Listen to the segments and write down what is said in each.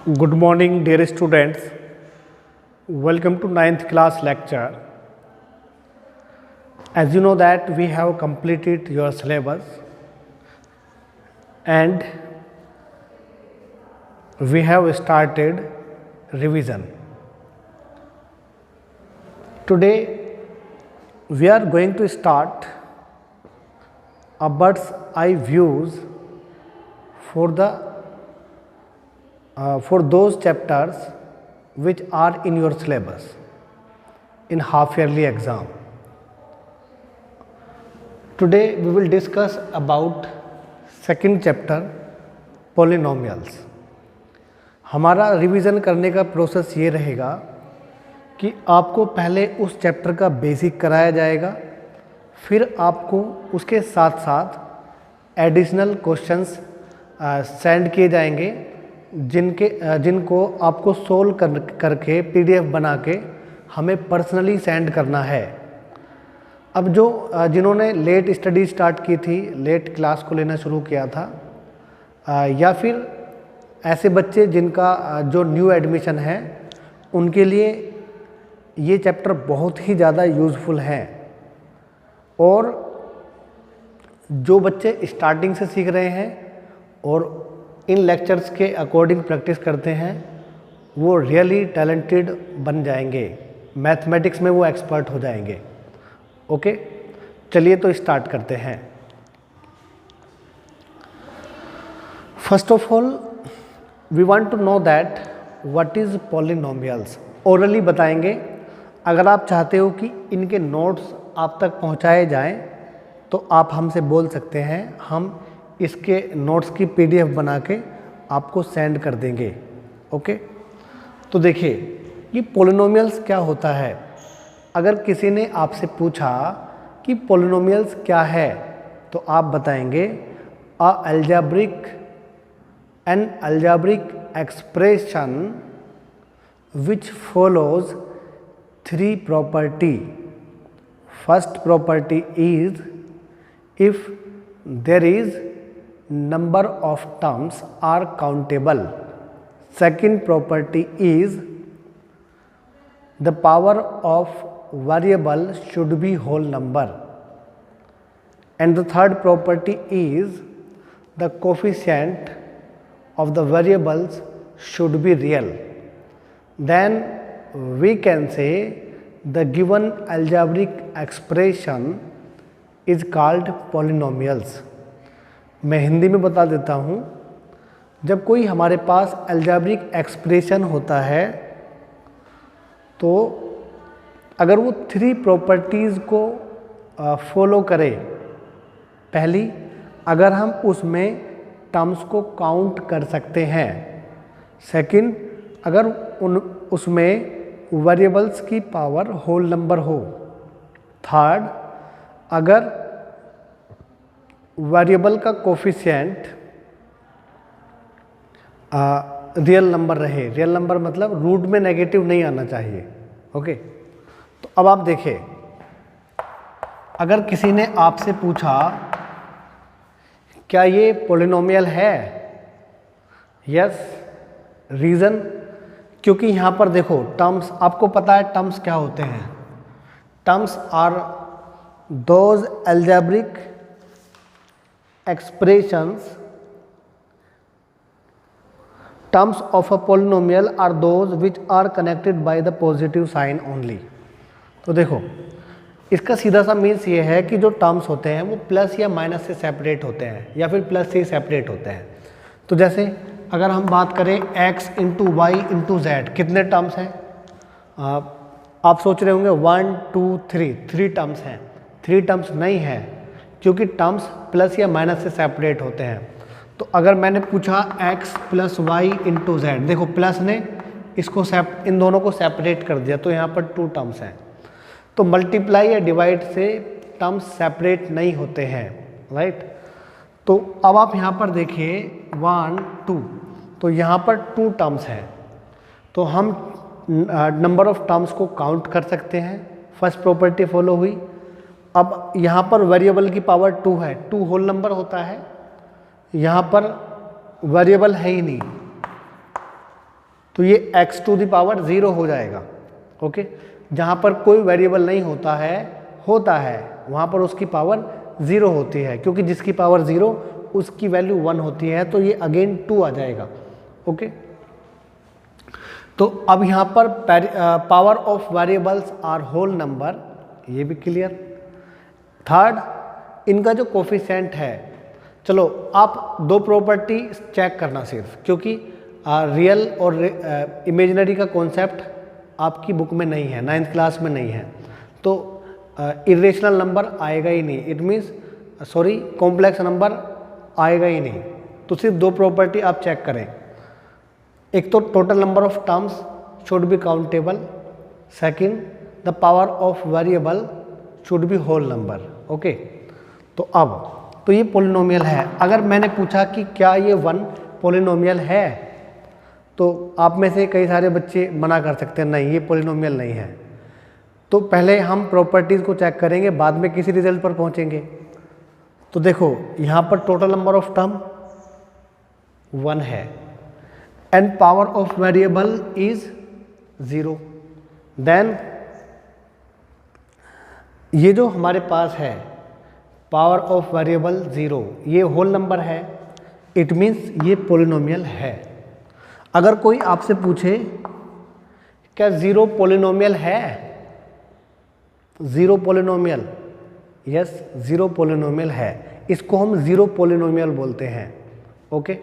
Good morning, dear students. Welcome to 9th class lecture. As you know that we have completed your syllabus and we have started revision. Today we are going to start a bird's eye views for those chapters which are in your syllabus in half yearly exam. Today we will discuss about second chapter polynomials. हमारा revision करने का process ये रहेगा कि आपको पहले उस chapter का बेसिक कराया जाएगा, फिर आपको उसके साथ साथ एडिशनल क्वेश्चंस सेंड किए जाएंगे जिनको आपको सोल्व करके पीडीएफ बना के हमें पर्सनली सेंड करना है। अब जिन्होंने लेट स्टडी स्टार्ट की थी, लेट क्लास को लेना शुरू किया था, या फिर ऐसे बच्चे जिनका जो न्यू एडमिशन है, उनके लिए ये चैप्टर बहुत ही ज़्यादा यूज़फुल है। और जो बच्चे स्टार्टिंग से सीख रहे हैं और इन लेक्चर्स के अकॉर्डिंग प्रैक्टिस करते हैं, वो रियली टैलेंटेड बन जाएंगे, मैथमेटिक्स में वो एक्सपर्ट हो जाएंगे। ओके, चलिए तो स्टार्ट करते हैं। First of all we want to know that what is polynomials. Orally बताएंगे। अगर आप चाहते हो कि इनके नोट्स आप तक पहुंचाए जाएं तो आप हमसे बोल सकते हैं, हम इसके नोट्स की पीडीएफ बना के आपको सेंड कर देंगे। ओके, तो देखिए ये पॉलिनोमियल्स क्या होता है। अगर किसी ने आपसे पूछा कि पॉलिनोमियल्स क्या है तो आप बताएंगे an algebraic expression which follows three property. First property is if there is number of terms are countable. Second property is the power of variable should be whole number, and the third property is the coefficient of the variables should be real. Then we can say the given algebraic expression is called polynomials. मैं हिंदी में बता देता हूँ। जब कोई हमारे पास algebraic expression होता है तो अगर वो थ्री प्रॉपर्टीज़ को फॉलो करे, पहली, अगर हम उसमें टर्म्स को काउंट कर सकते हैं। सेकंड, अगर उसमें वेरिएबल्स की पावर होल नंबर हो। थर्ड, अगर वेरिएबल का कोफिशिएंट रियल नंबर रहे। रियल नंबर मतलब रूट में नेगेटिव नहीं आना चाहिए। ओके, तो अब आप देखिए, अगर किसी ने आपसे पूछा क्या ये पॉलिनोमियल है, यस, रीज़न, क्योंकि यहाँ पर देखो टर्म्स, आपको पता है टर्म्स क्या होते हैं। Terms are those algebraic expressions. Terms of a polynomial are those which are connected by the positive sign only. तो देखो इसका सीधा सा मीन्स ये है कि जो टर्म्स होते हैं वो प्लस या माइनस से सेपरेट होते हैं या फिर प्लस से सेपरेट होते हैं। तो जैसे अगर हम बात करें x into y into z, कितने टर्म्स हैं? आप सोच रहे होंगे 1 2 3, 3 टर्म्स हैं। 3 टर्म्स नहीं है, क्योंकि टर्म्स प्लस या माइनस से सेपरेट होते हैं। तो अगर मैंने पूछा x plus y into z, देखो प्लस ने इसको इन दोनों को सेपरेट कर दिया, तो यहाँ पर 2 टर्म्स हैं। तो मल्टीप्लाई या डिवाइड से टर्म्स सेपरेट नहीं होते हैं, राइट। तो अब आप यहाँ पर देखिए 1 2, तो यहाँ पर 2 टर्म्स हैं, तो हम नंबर ऑफ टर्म्स को काउंट कर सकते हैं। फर्स्ट प्रॉपर्टी फॉलो हुई। अब यहाँ पर वेरिएबल की पावर 2 है, 2 होल नंबर होता है, यहाँ पर वेरिएबल है ही नहीं, तो ये x टू द पावर 0 हो जाएगा। ओके, जहाँ पर कोई वेरिएबल नहीं होता है वहाँ पर उसकी पावर 0 होती है, क्योंकि जिसकी पावर 0 उसकी वैल्यू 1 होती है, तो ये अगेन 2 आ जाएगा। ओके, तो अब यहाँ पर power of variables are whole number, ये भी क्लियर। थर्ड, इनका जो कोफिशिएंट है, चलो आप दो प्रॉपर्टी चेक करना सिर्फ, क्योंकि रियल और इमेजिनरी का कॉन्सेप्ट आपकी बुक में नहीं है, 9th क्लास में नहीं है, तो इरेशनल नंबर आएगा ही नहीं, इट मीन्स कॉम्प्लेक्स नंबर आएगा ही नहीं। तो सिर्फ दो प्रॉपर्टी आप चेक करें, एक तो total number of terms should be countable, second the power of variable should be whole number. Okay, तो अब तो ये पॉलिनोमियल है। अगर मैंने पूछा कि क्या ये 1 पॉलिनोमियल है, तो आप में से कई सारे बच्चे मना कर सकते हैं, नहीं ये पॉलिनोमियल नहीं है। तो पहले हम प्रॉपर्टीज़ को चेक करेंगे, बाद में किसी रिजल्ट पर पहुंचेंगे। तो देखो यहाँ पर टोटल नंबर ऑफ टर्म 1 है and power of variable is 0। Then ये जो हमारे पास है पावर ऑफ वेरिएबल 0, ये होल नंबर है, इट मीन्स ये पॉलिनोमियल है। अगर कोई आपसे पूछे क्या 0 पॉलिनोमियल है, 0 पॉलिनोमियल, यस 0 पॉलिनोमियल है, इसको हम 0 पॉलिनोमियल बोलते हैं। ओके,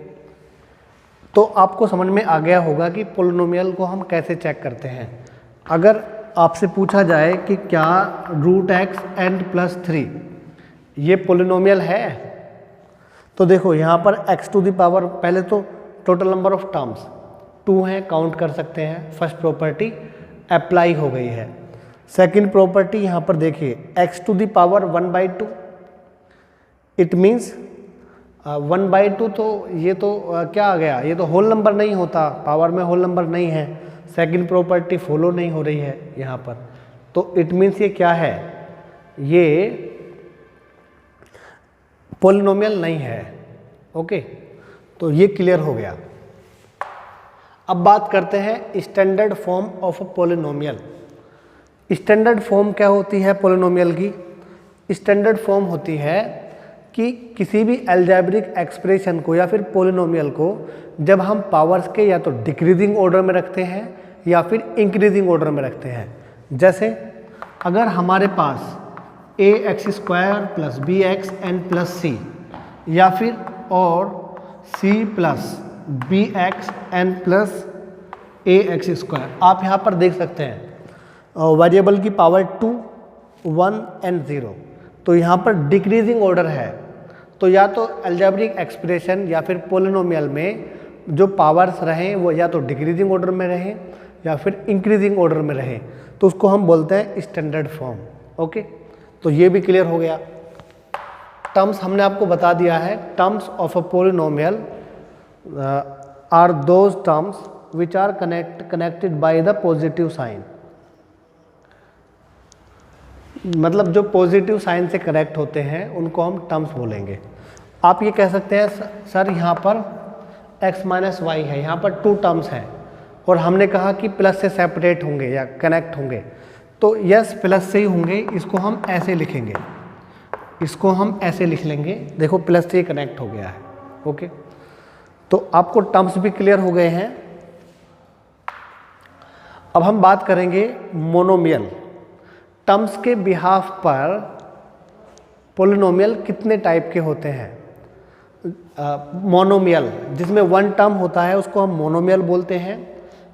तो आपको समझ में आ गया होगा कि पॉलिनोमियल को हम कैसे चेक करते हैं। अगर आपसे पूछा जाए कि क्या √x n+3 ये पॉलिनोमियल है, तो देखो यहाँ पर x टू द पावर, पहले तो टोटल नंबर ऑफ टर्म्स 2 हैं, काउंट कर सकते हैं, फर्स्ट प्रॉपर्टी अप्लाई हो गई है। सेकंड प्रॉपर्टी यहाँ पर देखिए x to the power 1/2, it means 1/2, तो ये तो क्या आ गया, ये तो होल नंबर नहीं होता, पावर में होल नंबर नहीं है, सेकंड प्रॉपर्टी फॉलो नहीं हो रही है यहाँ पर, तो इट मीन्स ये क्या है, ये पॉलिनोमियल नहीं है। ओके, तो ये क्लियर हो गया। अब बात करते हैं standard form of polynomial. Standard form क्या होती है पॉलिनोमियल की? स्टैंडर्ड फॉर्म होती है कि किसी भी अलजेब्रिक एक्सप्रेशन को या फिर पॉलिनोमियल को जब हम पावर्स के या तो डिक्रीजिंग ऑर्डर में रखते हैं या फिर इंक्रीजिंग ऑर्डर में रखते हैं। जैसे अगर हमारे पास ax² + bx n+c या फिर और c + bx n+ax², आप यहाँ पर देख सकते हैं वेरिएबल की पावर 2, 1 एंड 0, तो यहाँ पर डिक्रीजिंग ऑर्डर है, तो या तो अलजेब्रिक एक्सप्रेशन या फिर पॉलिनोमियल में जो पावर्स रहें वो या तो डिक्रीजिंग ऑर्डर में रहें या फिर इंक्रीजिंग ऑर्डर में रहें, तो उसको हम बोलते हैं स्टैंडर्ड फॉर्म। ओके, तो ये भी क्लियर हो गया। टर्म्स हमने आपको बता दिया है, terms of a polynomial are those terms which are connected by the positive sign, मतलब जो पॉजिटिव साइन से कनेक्ट होते हैं उनको हम टर्म्स बोलेंगे। आप ये कह सकते हैं सर यहाँ पर x - y है, यहाँ पर 2 टर्म्स हैं और हमने कहा कि प्लस से सेपरेट होंगे या कनेक्ट होंगे, तो यस प्लस से ही होंगे, इसको हम ऐसे लिखेंगे, इसको हम ऐसे लिख लेंगे, देखो प्लस से ही कनेक्ट हो गया है। ओके, तो आपको टर्म्स भी क्लियर हो गए हैं। अब हम बात करेंगे मोनोमियल। टर्म्स के बिहाफ पर पॉलिनोमियल कितने टाइप के होते हैं? मोनोमियल जिसमें 1 टर्म होता है उसको हम मोनोमियल बोलते हैं,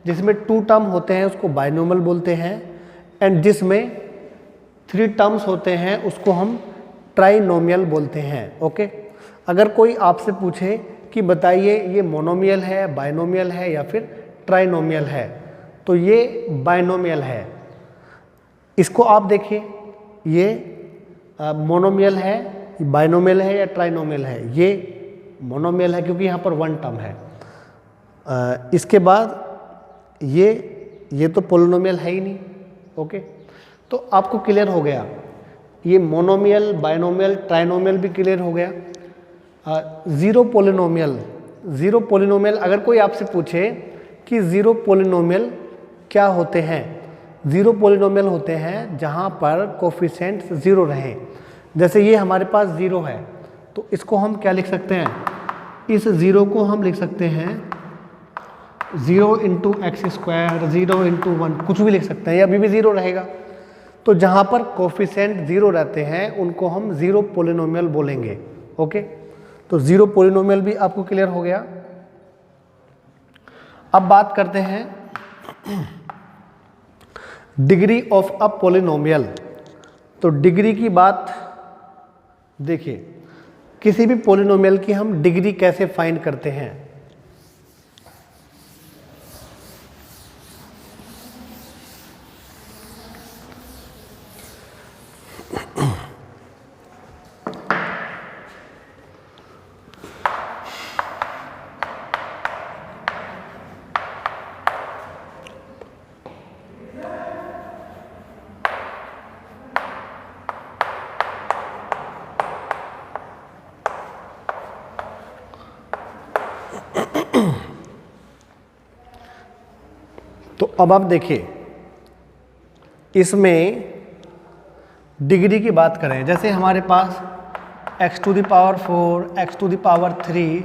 जिसमें 2 टर्म होते हैं उसको बाइनोमियल बोलते हैं, एंड जिसमें 3 टर्म्स होते हैं उसको हम ट्राइनोमियल बोलते हैं। ओके, अगर कोई आपसे पूछे कि बताइए ये मोनोमियल है, बाइनोमियल है या फिर ट्राइनोमियल है, तो ये बाइनोमियल है। इसको आप देखिए, ये मोनोमियल है, बाइनोमियल है या ट्राइनोमियल है? ये मोनोमियल है क्योंकि यहाँ पर 1 टर्म है। इसके बाद ये तो पॉलिनोमियल है ही नहीं। ओके, तो आपको क्लियर हो गया, ये मोनोमियल, बाइनोमियल, ट्राइनोमियल भी क्लियर हो गया। 0 पॉलिनोमियल, 0 पॉलिनोमियल अगर कोई आपसे पूछे कि ज़ीरो पोलिनोमियल क्या होते हैं। ज़ीरो पोलिनोमियल होते हैं जहाँ पर कोफिशिएंट्स ज़ीरो रहें। जैसे ये हमारे पास ज़ीरो है तो इसको हम क्या लिख सकते हैं, इस ज़ीरो को हम लिख सकते हैं 0 इंटू एक्स स्क्वायर, 0 इंटू 1, कुछ भी लिख सकते हैं, ये अभी भी ज़ीरो रहेगा। तो जहाँ पर कोफिशिएंट ज़ीरो रहते हैं उनको हम ज़ीरो पोलिनोमियल बोलेंगे। ओके, तो ज़ीरो पोलिनोमियल भी आपको क्लियर हो गया। अब बात करते हैं डिग्री ऑफ अ पोलिनोमियल। तो डिग्री की बात देखिए, किसी भी पोलिनोमियल की हम डिग्री कैसे फाइंड करते हैं। तो अब आप देखिए, इसमें डिग्री की बात करें, जैसे हमारे पास x to the power 4, x to the power 3,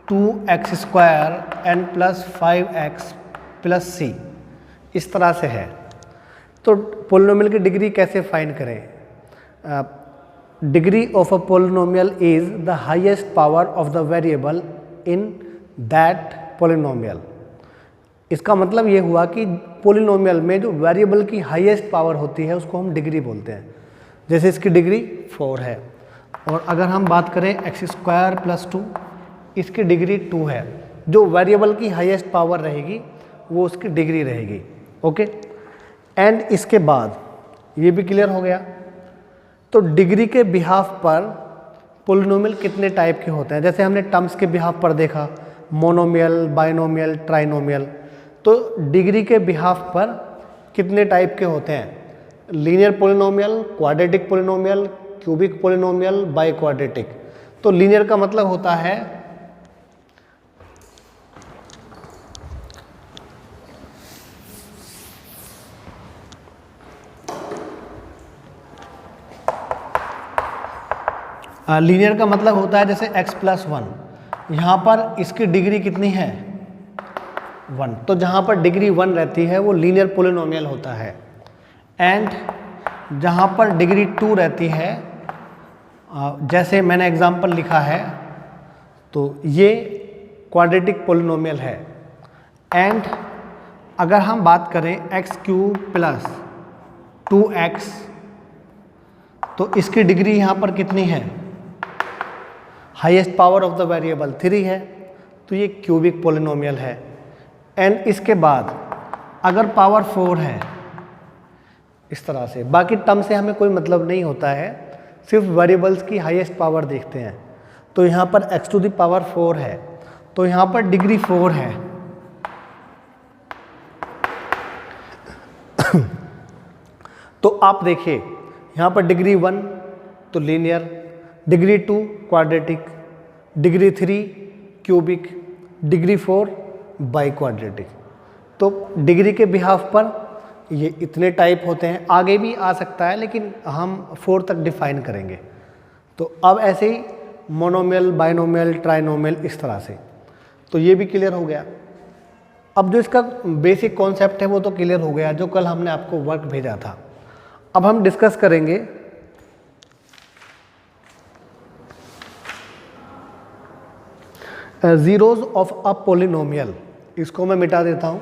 2x square n plus 5x plus c, इस तरह से है। तो पोलिनोमियल की डिग्री कैसे फाइंड करें। Degree of a polynomial is the highest power of the variable in that polynomial. इसका मतलब ये हुआ कि पोलिनोमियल में जो वेरिएबल की हाईएस्ट पावर होती है उसको हम डिग्री बोलते हैं। जैसे इसकी डिग्री 4 है, और अगर हम बात करें एक्स स्क्वायर प्लस 2, इसकी डिग्री 2 है। जो वेरिएबल की हाईएस्ट पावर रहेगी वो उसकी डिग्री रहेगी। ओके, एंड इसके बाद ये भी क्लियर हो गया। तो डिग्री के बिहाफ पर पोलिनोमियल कितने टाइप के होते हैं, जैसे हमने टर्म्स के बिहाफ पर देखा, मोनोमियल, बाइनोमियल, ट्राइनोमियल। तो डिग्री के बिहाफ पर कितने टाइप के होते हैं, linear polynomial, quadratic polynomial, cubic polynomial, by quadratic. तो लीनियर का मतलब होता है लीनियर का मतलब होता है जैसे x प्लस 1, यहाँ पर इसकी डिग्री कितनी है 1, तो जहाँ पर डिग्री 1 रहती है वो लीनियर पोलिनोमियल होता है। एंड जहाँ पर डिग्री 2 रहती है, जैसे मैंने एग्जांपल लिखा है, तो ये क्वाड्रेटिक पोलिनोमियल है। एंड अगर हम बात करें एक्स क्यूब प्लस 2x, तो इसकी डिग्री यहाँ पर कितनी है, highest power of the variable 3 है, तो ये क्यूबिक पोलिनोमियल है। एंड इसके बाद अगर पावर 4 है, इस तरह से, बाकी टर्म से हमें कोई मतलब नहीं होता है, सिर्फ वेरिएबल्स की हाईएस्ट पावर देखते हैं। तो यहाँ पर x टू द पावर 4 है, तो यहाँ पर डिग्री 4 है। तो आप देखिए, यहाँ पर डिग्री 1 तो linear, degree 2 quadratic, degree 3 cubic, degree 4 by quadratic. तो डिग्री के बिहाफ पर ये इतने टाइप होते हैं, आगे भी आ सकता है लेकिन हम 4 तक डिफाइन करेंगे। तो अब ऐसे ही मोनोमियल, बाइनोमियल, ट्राइनोमियल, इस तरह से। तो ये भी क्लियर हो गया। अब जो इसका बेसिक कॉन्सेप्ट है वो तो क्लियर हो गया, जो कल हमने आपको वर्क भेजा था। अब हम डिस्कस करेंगे ज़ीरोज़ ऑफ अ पोलिनोमियल। इसको मैं मिटा देता हूँ।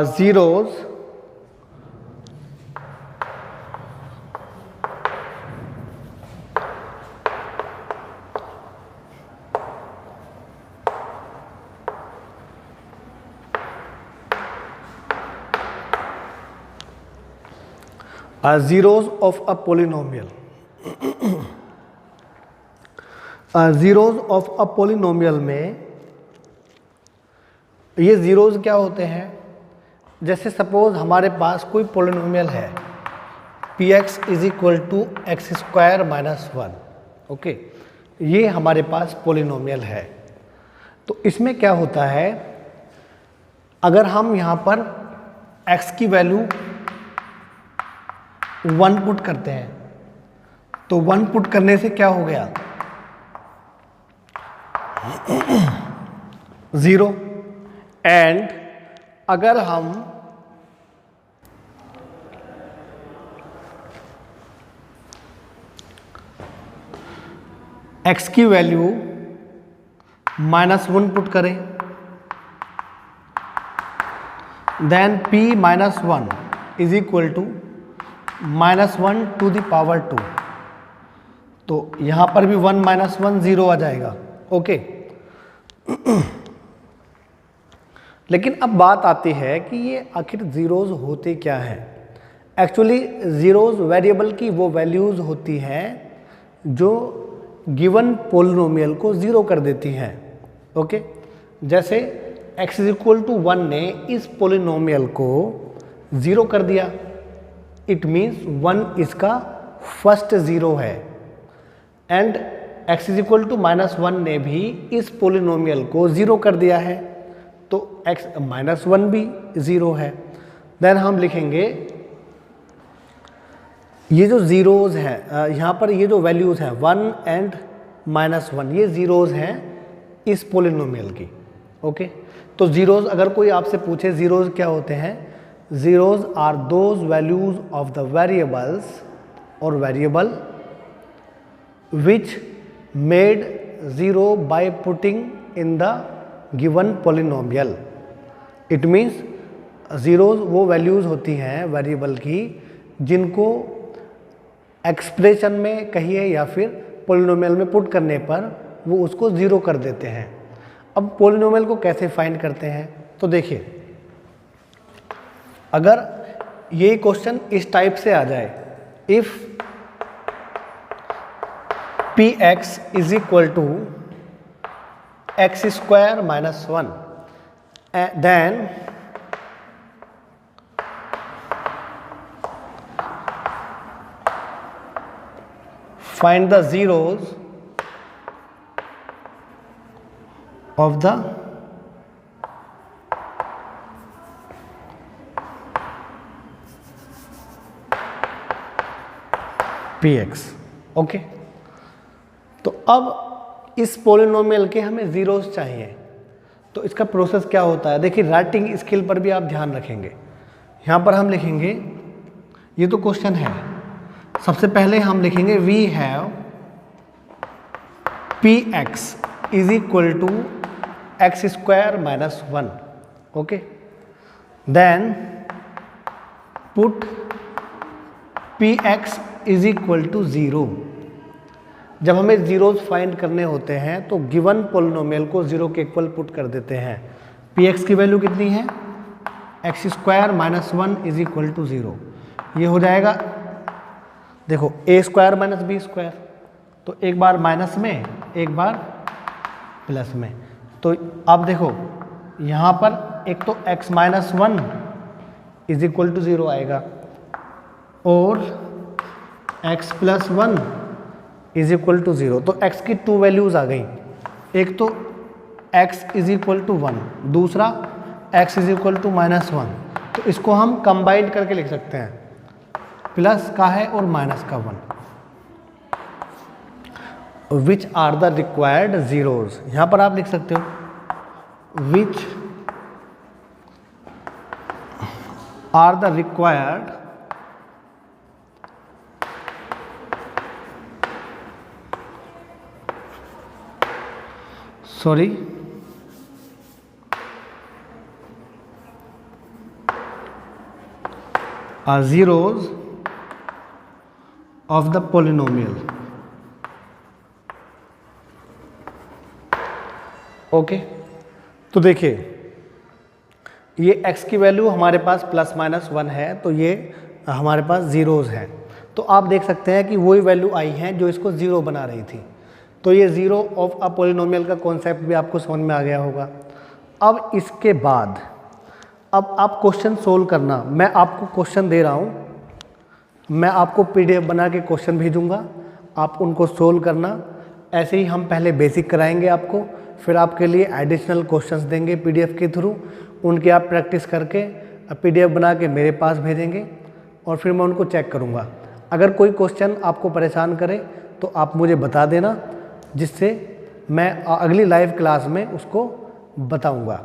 zeros zeros of a polynomial. zeros of a polynomial में ये zeros क्या होते हैं? जैसे सपोज हमारे पास कोई पोलिनोमियल है px is equal to x square minus 1. Okay, ये हमारे पास पोलिनोमियल है. तो इसमें क्या होता है, अगर हम यहाँ पर x की वैल्यू 1 पुट करते हैं तो 1 पुट करने से क्या हो गया 0. एंड अगर हम x की वैल्यू -1 पुट करें then p minus 1 is equal to -1 to the power 2. तो यहां पर भी 1 माइनस 1 0 आ जाएगा. ओके, लेकिन अब बात आती है कि ये आखिर जीरोज होते क्या हैं. एक्चुअली जीरोज वेरिएबल की वो वैल्यूज़ होती हैं जो गिवन पोलिनोमियल को ज़ीरो कर देती हैं. ओके, जैसे x इज इक्वल टू 1 ने इस पोलिनोमियल को ज़ीरो कर दिया. इट मीन्स 1 इसका फर्स्ट ज़ीरो है. And x is equal to -1 ने भी इस पोलिनोमियल को ज़ीरो कर दिया है. तो x -1 भी ज़ीरो है. देन हम लिखेंगे ये जो ज़ीरोज़ हैं यहाँ पर ये जो वैल्यूज़ हैं 1 एंड -1 ये ज़ीरोज़ हैं इस पोलिनोमियल की. ओके, तो ज़ीरोज़ अगर कोई आपसे पूछे ज़ीरोज़ क्या होते हैं, zeros are those values of the variables और variable which made zero by putting in the given polynomial. It means zeros वो वैल्यूज़ होती हैं वेरिएबल की जिनको एक्सप्रेशन में कहिए या फिर पोलिनोमियल में पुट करने पर वो उसको ज़ीरो कर देते हैं. अब पोलिनोमियल को कैसे फाइंड करते हैं, तो देखिए अगर ये क्वेश्चन इस टाइप से आ जाए, if px is equal to x square minus 1 then find the zeros of the px. Okay, तो अब इस पोलिनोमियल के हमें ज़ीरोज़ चाहिए. तो इसका प्रोसेस क्या होता है, देखिए राइटिंग स्किल पर भी आप ध्यान रखेंगे. यहाँ पर हम लिखेंगे, ये तो क्वेश्चन है, सबसे पहले हम लिखेंगे we have p x is equal to x square minus 1. Okay, then put p x is equal to 0. जब हमें ज़ीरोज़ फाइंड करने होते हैं तो गिवन पोलिनोमियल को 0 के इक्वल पुट कर देते हैं. पी एक्स की वैल्यू कितनी है, x square minus 1 is equal to 0. ये हो जाएगा, देखो a square minus b square, तो एक बार माइनस में एक बार प्लस में. तो अब देखो यहाँ पर एक तो x minus 1 is equal to 0 आएगा और x plus 1 is equal to 0. तो x की 2 वैल्यूज़ आ गई, एक तो x इज इक्वल टू 1, दूसरा x is equal to minus 1. तो इसको हम कंबाइंड करके लिख सकते हैं, प्लस का है और माइनस का 1. Which are the required zeros, यहाँ पर आप लिख सकते हो which are the required zeros of the polynomial. Okay, तो देखिए ये x की वैल्यू हमारे पास प्लस माइनस 1 है, तो ये हमारे पास ज़ीरोज़ हैं। तो आप देख सकते हैं कि वही वैल्यू आई हैं जो इसको ज़ीरो बना रही थी। तो ये ज़ीरो ऑफ अ पॉलिनोमियल का कॉन्सेप्ट भी आपको समझ में आ गया होगा। अब इसके बाद अब आप क्वेश्चन सोल्व करना। मैं आपको क्वेश्चन दे रहा हूँ, मैं आपको पीडीएफ बना के क्वेश्चन भेजूँगा, आप उनको सोल्व करना। ऐसे ही हम पहले बेसिक कराएंगे आपको, फिर आपके लिए एडिशनल क्वेश्चंस देंगे पीडीएफ के थ्रू, उनकी आप प्रैक्टिस करके पीडीएफ बना के मेरे पास भेजेंगे और फिर मैं उनको चेक करूँगा। अगर कोई क्वेश्चन आपको परेशान करे तो आप मुझे बता देना, जिससे मैं अगली लाइव क्लास में उसको बताऊँगा।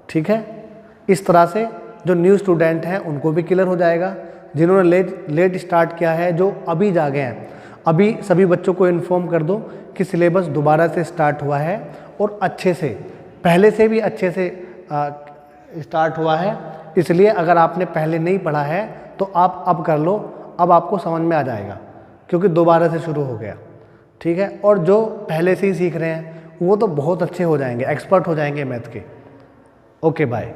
ठीक है, इस तरह से जो न्यू स्टूडेंट हैं उनको भी क्लियर हो जाएगा। जिन्होंने लेट स्टार्ट किया है, जो अभी जागे हैं, अभी सभी बच्चों को इन्फॉर्म कर दो कि सिलेबस दोबारा से स्टार्ट हुआ है और अच्छे से, पहले से भी अच्छे से स्टार्ट हुआ है। इसलिए अगर आपने पहले नहीं पढ़ा है तो आप अब कर लो, अब आपको समझ में आ जाएगा क्योंकि दोबारा से शुरू हो गया। ठीक है, और जो पहले से ही सीख रहे हैं वो तो बहुत अच्छे हो जाएंगे, एक्सपर्ट हो जाएंगे मैथ के। Okay bye.